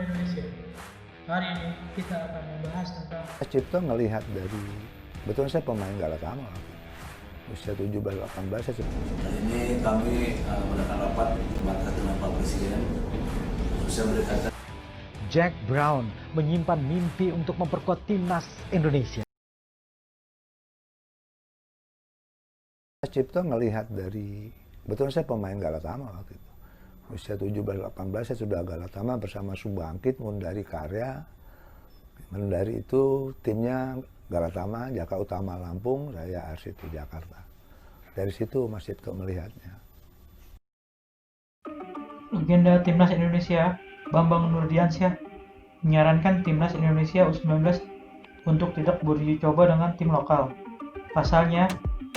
Indonesia. Hari ini kita akan membahas tentang Cipto ngelihat dari, betul saya pemain Galatama, usia 17-18 saya Hari ini kami melakukan rapat terbatas dengan Pak Presiden khususnya berdekatan. Jack Brown menyimpan mimpi untuk memperkuat timnas Indonesia. Cipto ngelihat dari, betul saya pemain Galatama waktu itu. Usia 17-18 saya sudah Galatama bersama Subangkit, Mundari Karya. Mundari itu timnya Galatama, Jaka Utama Lampung, saya RCTI Jakarta. Dari situ Mas Cipto melihatnya. legenda timnas Indonesia Bambang Nurdiansyah menyarankan timnas Indonesia U19 untuk tidak beruji coba dengan tim lokal. Pasalnya,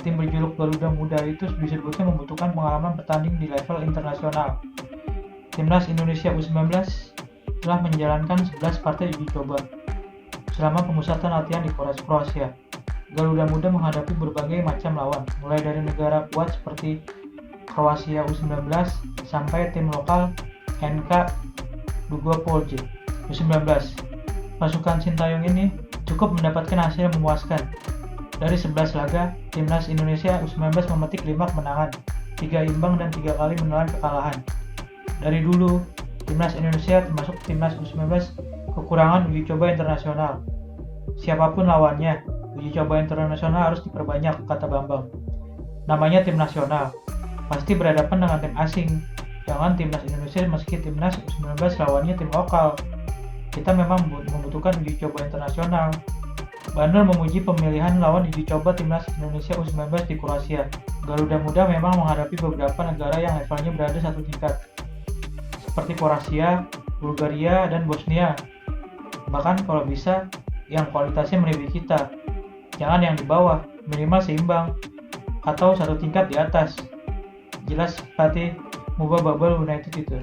tim berjuluk Garuda Muda itu disebutnya membutuhkan pengalaman bertanding di level internasional. Timnas Indonesia U19 telah menjalankan 11 partai uji coba selama pemusatan latihan di Kroasia. Garuda Muda menghadapi berbagai macam lawan, mulai dari negara kuat seperti Kroasia U19 sampai tim lokal NK Dugopolje U19. Pasukan Sintayong ini cukup mendapatkan hasil yang memuaskan. Dari 11 laga, timnas Indonesia U19 memetik 5 kemenangan, 3 imbang dan 3 kali menelan kekalahan. Dari dulu, timnas Indonesia termasuk timnas U19 kekurangan uji coba internasional. Siapapun lawannya, uji coba internasional harus diperbanyak, kata Bambang. Namanya tim nasional, pasti berhadapan dengan tim asing. Jangan timnas Indonesia meski timnas U19 lawannya tim lokal. Kita memang membutuhkan uji coba internasional. Bandel memuji pemilihan lawan uji coba timnas Indonesia U19 di Kroasia. Garuda Muda memang menghadapi beberapa negara yang levelnya berada satu tingkat, seperti Kroasia, Bulgaria, dan Bosnia. Bahkan kalau bisa, yang kualitasnya melebihi kita. Jangan yang di bawah, minimal seimbang, atau satu tingkat di atas. Jelas pelatih Muba Babel United itu.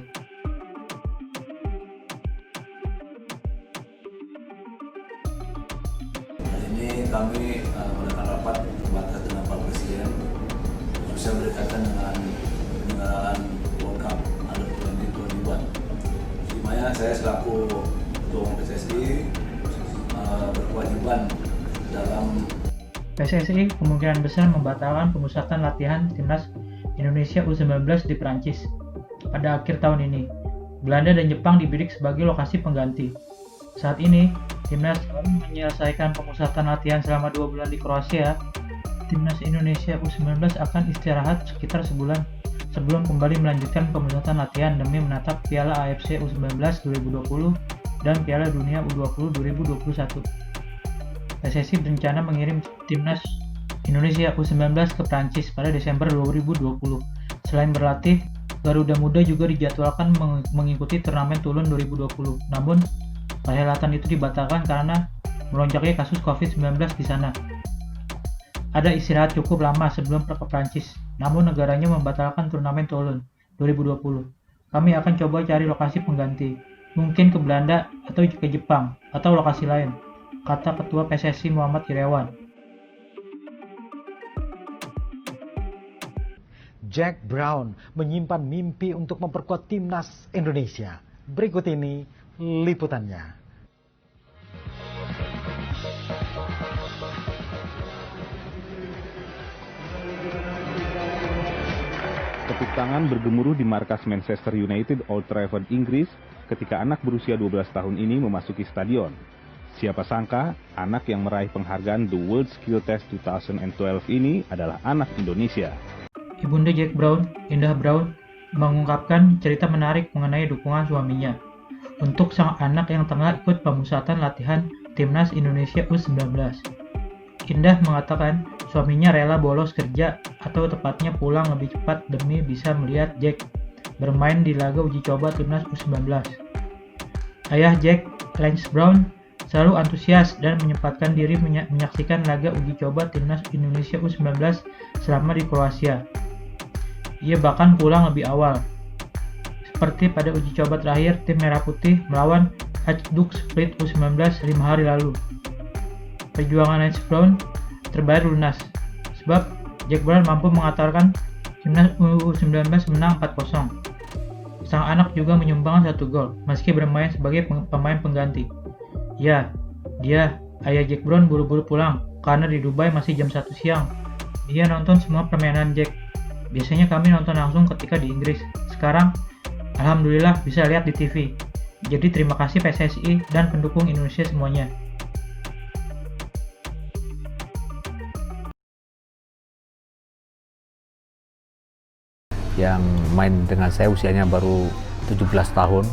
Hari ini kami melakukan rapat terbatas dengan Pak Presiden khususnya berdekatan dengan penyelenggaraan World Cup Under 2021. Di mana saya selaku Ketua Umum PSSI berkewajiban dalam PSSI kemungkinan besar membatalkan pemusatan latihan timnas Indonesia U19 di Prancis pada akhir tahun ini. Belanda dan Jepang dibidik sebagai lokasi pengganti. Saat ini, timnas baru menyelesaikan pemusatan latihan selama 2 bulan di Kroasia. Timnas Indonesia U19 akan istirahat sekitar sebulan sebelum kembali melanjutkan pemusatan latihan demi menatap Piala AFC U19 2020 dan Piala Dunia U20 2021. PSSI berencana mengirim timnas Indonesia U19 ke Prancis pada Desember 2020. Selain berlatih, Garuda Muda juga dijadwalkan mengikuti turnamen Toulon 2020. Namun, perhelatan itu dibatalkan karena melonjaknya kasus COVID-19 di sana. Ada istirahat cukup lama sebelum ke Prancis, namun negaranya membatalkan turnamen Toulon 2020. Kami akan coba cari lokasi pengganti, mungkin ke Belanda atau ke Jepang atau lokasi lain, kata Ketua PSSI Muhammad Irawan. Jack Brown menyimpan mimpi untuk memperkuat timnas Indonesia. Berikut ini liputannya. Tepuk tangan bergemuruh di markas Manchester United Old Trafford, Inggris ketika anak berusia 12 tahun ini memasuki stadion. Siapa sangka anak yang meraih penghargaan The World Skill Test 2012 ini adalah anak Indonesia. Ibunda Jack Brown, Indah Brown, mengungkapkan cerita menarik mengenai dukungan suaminya untuk sang anak yang tengah ikut pemusatan latihan timnas Indonesia U19. Indah mengatakan suaminya rela bolos kerja atau tepatnya pulang lebih cepat demi bisa melihat Jack bermain di laga uji coba timnas U19. Ayah Jack, Lance Brown, selalu antusias dan menyempatkan diri menyaksikan laga uji coba timnas Indonesia U19 selama di Kroasia. Ia bahkan pulang lebih awal, seperti pada uji coba terakhir tim Merah Putih melawan Hajduk Split U19 5 hari lalu. Perjuangan Lance Brown terbayar lunas, sebab Jack Brown mampu mengantarkan timnas U19 menang 4-0. Sang anak juga menyumbang 1 gol meski bermain sebagai pemain pengganti. Ya, dia, ayah Jack Brown buru-buru pulang karena di Dubai masih jam 1 siang. Dia nonton semua permainan Jack. Biasanya kami nonton langsung ketika di Inggris. Sekarang, alhamdulillah bisa lihat di TV. Jadi terima kasih PSSI dan pendukung Indonesia semuanya. Yang main dengan saya usianya baru 17 tahun.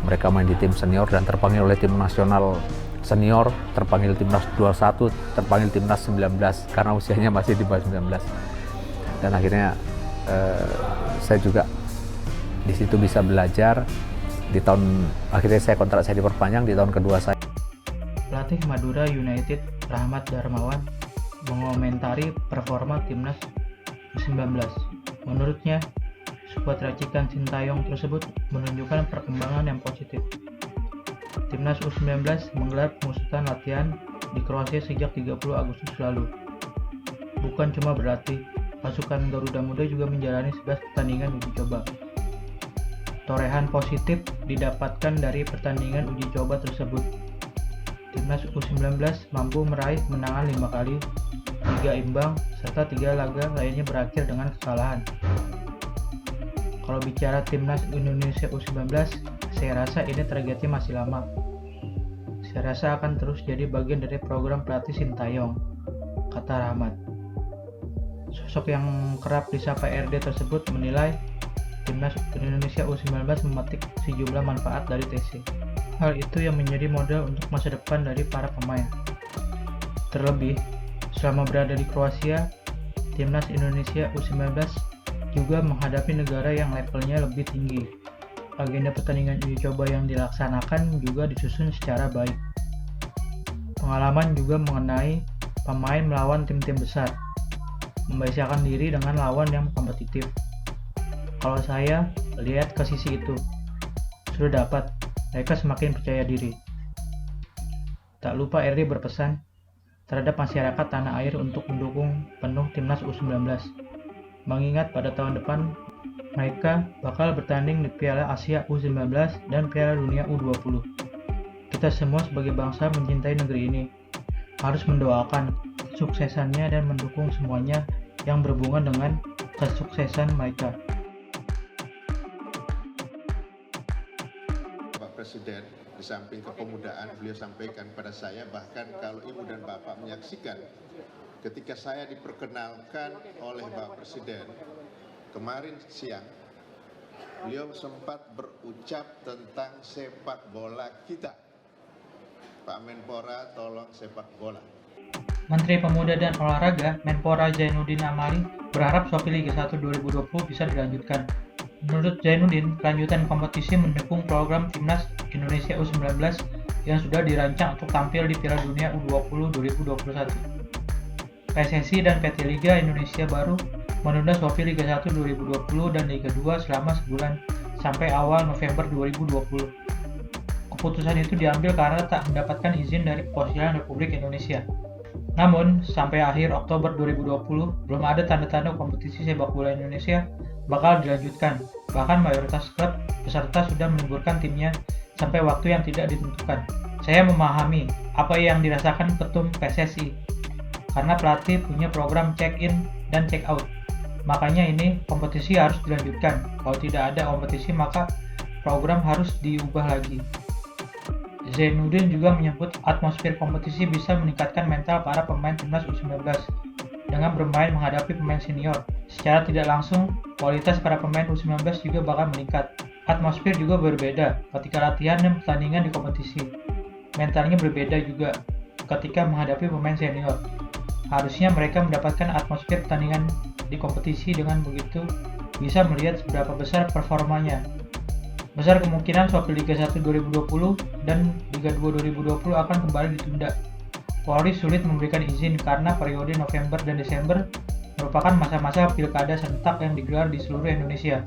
Mereka main di tim senior dan terpanggil oleh tim nasional senior, terpanggil timnas 21, terpanggil timnas 19 karena usianya masih di bawah 19. Dan akhirnya saya juga di situ bisa belajar. Akhirnya kontrak saya diperpanjang di tahun kedua saya. Pelatih Madura United Rahmat Darmawan mengomentari performa timnas U19. Menurutnya, skuad racikan Sintayong tersebut menunjukkan perkembangan yang positif. Timnas U19 menggelar pemusatan latihan di Kroasia sejak 30 Agustus lalu. Bukan cuma berlatih, pasukan Garuda Muda juga menjalani 11 pertandingan uji coba. Torehan positif didapatkan dari pertandingan uji coba tersebut. Timnas U19 mampu meraih kemenangan 5 kali, 3 imbang, serta 3 laga lainnya berakhir dengan kekalahan. Kalau bicara Timnas Indonesia U19, saya rasa ini targetnya masih lama. Saya rasa akan terus jadi bagian dari program pelatih Sintayong, kata Rahmat. Sosok yang kerap disapa RD tersebut menilai Timnas Indonesia U19 memetik sejumlah manfaat dari TC. Hal itu yang menjadi modal untuk masa depan dari para pemain. Terlebih, selama berada di Kroasia, Timnas Indonesia U19 juga menghadapi negara yang levelnya lebih tinggi. Agenda pertandingan uji coba yang dilaksanakan juga disusun secara baik. Pengalaman juga mengenai pemain melawan tim-tim besar, membiasakan diri dengan lawan yang kompetitif. Kalau saya lihat ke sisi itu, sudah dapat, mereka semakin percaya diri. Tak lupa RD berpesan terhadap masyarakat tanah air untuk mendukung penuh Timnas U19. Mengingat pada tahun depan mereka bakal bertanding di Piala Asia U19 dan Piala Dunia U20. Kita semua sebagai bangsa mencintai negeri ini, harus mendoakan kesuksesannya dan mendukung semuanya yang berhubungan dengan kesuksesan mereka. Pak Presiden, di samping kepemudaan, beliau sampaikan pada saya, bahkan kalau Ibu dan Bapak menyaksikan ketika saya diperkenalkan oleh Bapak Presiden kemarin siang, beliau sempat berucap tentang sepak bola kita. Pak Menpora, tolong sepak bola. Menteri Pemuda dan Olahraga, Menpora Zainuddin Amali, berharap Shopee Liga 1 2020 bisa dilanjutkan. Menurut Zainuddin, kelanjutan kompetisi mendukung program Timnas Indonesia U19 yang sudah dirancang untuk tampil di Piala Dunia U20 2021. PSSI dan PT Liga Indonesia baru menunda Shopee Liga 1 2020 dan Liga 2 selama sebulan sampai awal November 2020. Keputusan itu diambil karena tak mendapatkan izin dari Kepolisian Republik Indonesia. Namun, sampai akhir Oktober 2020, belum ada tanda-tanda kompetisi sepak bola Indonesia bakal dilanjutkan. Bahkan mayoritas klub peserta sudah meliburkan timnya sampai waktu yang tidak ditentukan. Saya memahami apa yang dirasakan ketum PSSI, karena pelatih punya program check-in dan check-out. Makanya ini kompetisi harus dilanjutkan. Kalau tidak ada kompetisi maka program harus diubah lagi. Zainuddin juga menyebut atmosfer kompetisi bisa meningkatkan mental para pemain Timnas U19 dengan bermain menghadapi pemain senior. Secara tidak langsung, kualitas para pemain U19 juga bakal meningkat. Atmosfer juga berbeda ketika latihan dan pertandingan di kompetisi. Mentalnya berbeda juga ketika menghadapi pemain senior. Harusnya mereka mendapatkan atmosfer pertandingan di kompetisi, dengan begitu bisa melihat seberapa besar performanya. Besar kemungkinan Shopee Liga 1 2020 dan Liga 2 2020 akan kembali ditunda. Polri sulit memberikan izin karena periode November dan Desember merupakan masa-masa pilkada serentak yang digelar di seluruh Indonesia.